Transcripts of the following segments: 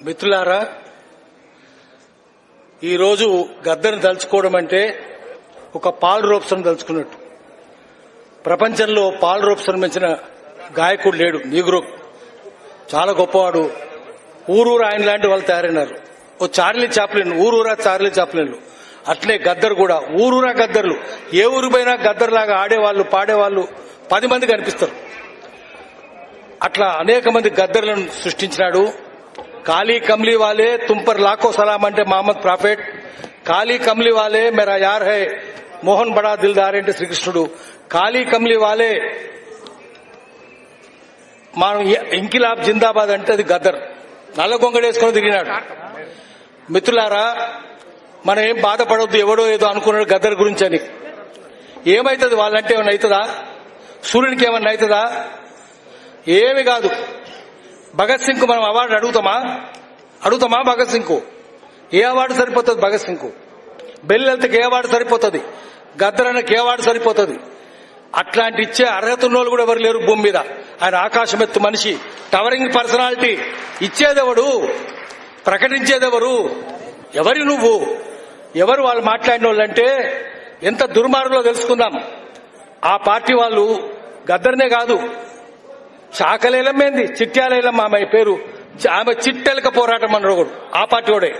మిత్రులారా, ఈరోజు గద్దర్ని తలుచుకోవడం అంటే ఒక పాల్ రోబ్సన్ తలుచుకున్నట్టు. ప్రపంచంలో పాల్ రోబ్సన్ మించిన గాయకుడు లేడు. నీగ్రో చాలా గొప్పవాడు. ఊరూరా ఆయన లాంటి వాళ్ళు తయారైనారు. ఓ చార్లీ చాప్లిన్, ఊరూరా చార్లీ చాప్లిన్లు. అట్లే గద్దర్ కూడా ఊరూరా గద్దర్లు. ఏ ఊరు పోయినా గద్దర్ లాగా ఆడేవాళ్లు, పాడేవాళ్లు 10 మంది కనిపిస్తారు. అట్లా అనేక మంది గద్దర్లను సృష్టించినాడు. కాళీ కమ్లీ వాలే తుంపర్ లాఖో సలాం అంటే మహమ్మద్ ప్రాఫెట్. కాళీ కమ్లీ వాలే మేరా యార్ హై మోహన్ బడా దిల్దార్ అంటే శ్రీకృష్ణుడు. కాళీ కమ్లీ వాలే మనం ఇంకిలాబ్ జిందాబాద్ అంటే అది గద్దర్. నల్ల గొంగడేసుకుని తిరిగినాడు. మిత్రులారా, మనం ఏం బాధపడవద్దు. ఎవడో ఏదో అనుకున్నాడు గద్దర్ గురించి అని. ఏమైతుంది? వాళ్ళంటే ఏమన్నా అవుతుందా? సూర్యునికి ఏమన్నా అవుతుందా? ఏమి కాదు. భగత్ సింగ్ మనం అవార్డు అడుగుతామా? భగత్ సింగ్ ఏ అవార్డు సరిపోతుంది? భగత్ సింగ్ బెల్లెల్తకి ఏ అవార్డు సరిపోతుంది? గద్దర్ అన్నకి ఏ అవార్డు సరిపోతుంది? అట్లాంటి ఇచ్చే అర్హత ఉన్నోళ్ళు కూడా ఎవరు లేరు భూమి మీద. ఆయన ఆకాశమెత్తు మనిషి, టవరింగ్ పర్సనాలిటీ. ఇచ్చేదెవడు? ప్రకటించేదెవరు? ఎవరి నువ్వు? ఎవరు వాళ్ళు మాట్లాడిన వాళ్ళంటే ఎంత దుర్మార్గులో తెలుసుకుందాం. ఆ పార్టీ వాళ్ళు గద్దర్నే కాదు, చాకలేలమ్మేంది, చిట్యాలేలమ్మ ఆమె పేరు. ఆమె చిట్టెలక పోరాటం అన్నాడు ఒకడు. ఆ పార్టీ వాడే.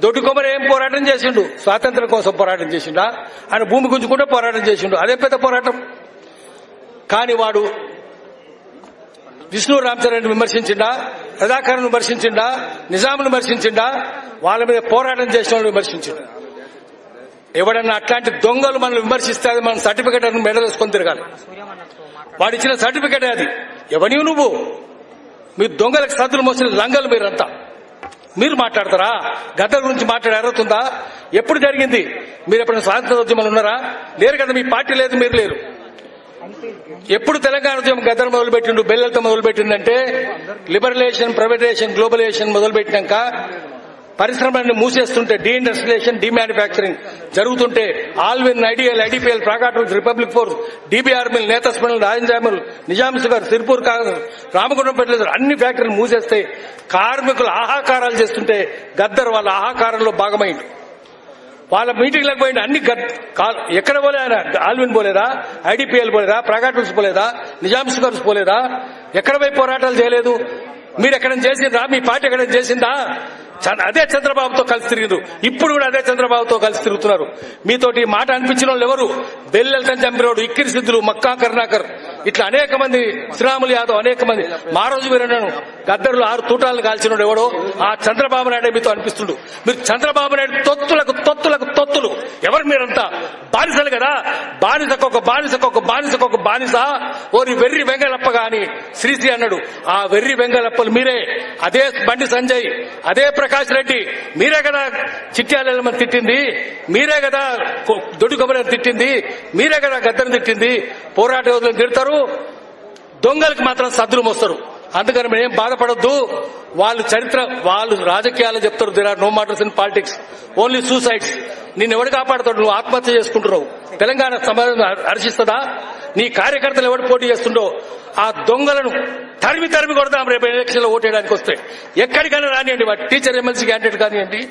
దొడ్డు కొమ్మరి ఏం పోరాటం చేసిండు? స్వాతంత్ర్యం కోసం పోరాటం చేసిండా? ఆయన భూమి గుంజుకుంటే పోరాటం చేసిండు. అదే పెద్ద పోరాటం. కాని వాడు విష్ణు రామచరణ్ విమర్శించిండా? రజాకారులను విమర్శించిండా? నిజామును విమర్శించిండా? వాళ్ళ మీద పోరాటం చేసిన వాళ్ళు విమర్శించిండు. ఎవడన్నా అట్లాంటి దొంగలు మనల్ని విమర్శిస్తే అది మనం సర్టిఫికెట్ అని మెడల్ వేసుకొని తిరగాలి. వాడిచ్చిన సర్టిఫికెట్ అది. ఎవనివి నువ్వు? మీ దొంగలకు సద్దులు మోసిన లంగలు మీరంతా. మీరు మాట్లాడతారా? గద్దర్ గురించి మాట్లాడే అర్హత ఉందా? ఎప్పుడు జరిగింది? మీరు ఎప్పుడైనా స్వాతంత్రోద్యమాలు ఉన్నారా? లేరు కదా. మీ పార్టీ లేదు, మీరు లేరు. ఎప్పుడు తెలంగాణ ఉద్యమం గద్దర్ మొదలుపెట్టిండు, బెల్లెలతో మొదలుపెట్టిందంటే లిబరలైజేషన్, ప్రైవేటైజేషన్, గ్లోబలైజేషన్ మొదలుపెట్టినాక పరిశ్రమలన్నీ మూసేస్తుంటే, డీఇండస్ట్రియలైజేషన్, డీమ్యానుఫ్యాక్చరింగ్ జరుగుతుంటే, Allwyn, IDL, IDPL, Praga Tools, Republic Forge, DBR mill, నేతస్పల్, రాజంజామిల్, నిజాం షుగర్, సిర్పూర్ కాంగ్రెస్, రామగుండం పెట్టలేదు, అన్ని ఫ్యాక్టరీలు మూసేస్తే కార్మికులు ఆహాకారాలు చేస్తుంటే గద్దర్ వాళ్ళ ఆహాకారంలో భాగమైంది. వాళ్ళ మీటింగ్లకు పోయింది. అన్ని ఎక్కడ పోలే ఆయన? ఆల్విన్ పోలేదా? ఐడిపిఎల్ పోలేదా? ప్రాగాటూల్స్ పోలేదా? నిజాం షుగర్స్ పోలేదా? ఎక్కడ పోయి పోరాటాలు చేయలేదు? మీరు ఎక్కడైనా చేసిందా? మీ పార్టీ ఎక్కడైనా చేసిందా? అదే చంద్రబాబుతో కలిసి తిరిగారు. ఇప్పుడు కూడా అదే చంద్రబాబుతో కలిసి తిరుగుతున్నారు. మీతోటి మాట అనిపించిన వాళ్ళు ఎవరు? బెల్లెల్తని చంపినోడు, ఇక్కిరి సిద్ధులు, మక్కా కరుణాకర్, ఇట్లా అనేక మంది, శ్రీరాములు యాదవ్, అనేక మంది. మారోజు వీరన్నను గద్దరులు 6 తూటాలను కాల్చినోడు ఎవడో ఆ చంద్రబాబు నాయుడు మీతో అనిపిస్తుండు. మీరు చంద్రబాబు నాయుడు తొత్తులు ఎవరు? మీరంతా బానిసలు కదా. బానిసకొక బానిస. ఓరి వెర్రి వెంగళప్ప గాని శ్రీశ్రీ అన్నాడు. ఆ వెర్రి వెంగళప్పలు మీరే. అదే బండి సంజయ్, అదే ప్రకాష్ రెడ్డి, మీరే కదా చిట్యాల తిట్టింది, మీరే కదా దొడ్డు కొబ్బరి తిట్టింది, మీరే కదా గద్దర్ని తిట్టింది. పోరాట యోధులను తిడతారు, దొంగలకు మాత్రం సద్దులు మోస్తారు. అందుకని మేమేం బాధపడొద్దు. వాళ్ళు చరిత్ర, వాళ్ళు రాజకీయాలు చెప్తారు. There are no matters in politics, only suicides. నిన్ను ఎవడు కాపాడుతాడు? నువ్వు ఆత్మహత్య చేసుకుంటున్నావు. తెలంగాణ సమాజం హర్షిస్తుందా? నీ కార్యకర్తలు ఎవడు పోటీ చేస్తుండో ఆ దొంగలను తరిమి కొడదాం రేపు ఎలక్షన్ లో ఓటేయడానికి వస్తే. ఎక్కడికైనా రానియండి, వాటి టీచర్ ఎమ్మెల్సీ క్యాండిడేట్ కానివ్వండి,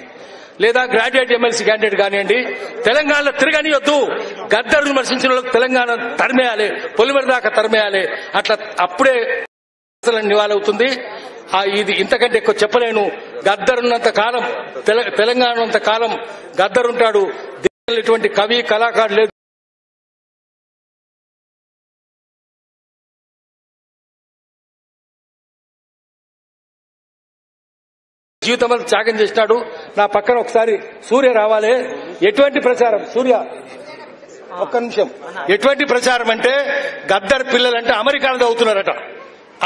లేదా గ్రాడ్యుయేట్ ఎమ్మెల్సీ క్యాండిడేట్ కానివ్వండి, తెలంగాణలో తిరగనియొద్దు. గద్దరును విమర్శించిన వాళ్ళకి తెలంగాణ తరిమేయాలి, పొలిమేర దాకా తరిమేయాలి. అట్లా అప్పుడే నివాళవుతుంది. ఇది ఇంతకంటే ఎక్కువ చెప్పలేను. గద్దర్ ఉన్నంత కాలం, తెలంగాణ ఉన్నంత కాలం గద్దర్ ఉంటాడు. ఎటువంటి కవి, కళాకారుడు లేదు. జీవితం అంతా త్యాగం చేసినాడు. నా పక్కన ఒకసారి సూర్య రావాలి. ఎటువంటి ప్రచారం సూర్య? ఒక్క నిమిషం. ఎటువంటి ప్రచారం అంటే గద్దర్ పిల్లలంటే అమెరికాలో చదువుతున్నారట.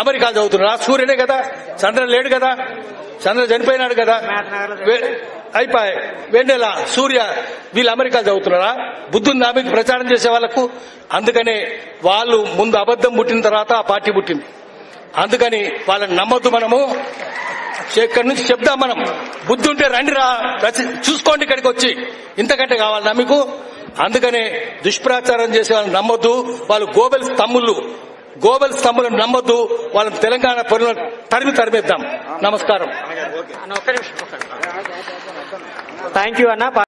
అమెరికాలో చదువుతున్నారు. ఆ సూర్యనే కదా. చంద్ర లేడు కదా. చంద్ర చనిపోయినాడు కదా. అయిపోయి వెన్నెల, సూర్య వీళ్ళు అమెరికాలో చదువుతున్నారా? బుద్ధుందా మీకు ప్రచారం చేసే వాళ్లకు? అందుకనే వాళ్ళు ముందు అబద్ధం పుట్టిన తర్వాత ఆ పార్టీ పుట్టింది. అందుకని వాళ్ళని నమ్మొద్దు. మనము ఇక్కడి నుంచి చెప్దాం. మనం బుద్ధి ఉంటే రండిరా, చూసుకోండి ఇక్కడికి వచ్చి. ఇంతకంటే కావాలన్నా మీకు? అందుకనే దుష్ప్రచారం చేసే వాళ్ళని నమ్మొద్దు. వాళ్ళు గోబెల్స్ తమ్ముళ్ళు. గోబెల్ స్తంభులను నమ్మొద్దు. వాళ్ళని తెలంగాణ పనులను తరిమేద్దాం. నమస్కారం. థ్యాంక్ యూ అన్న.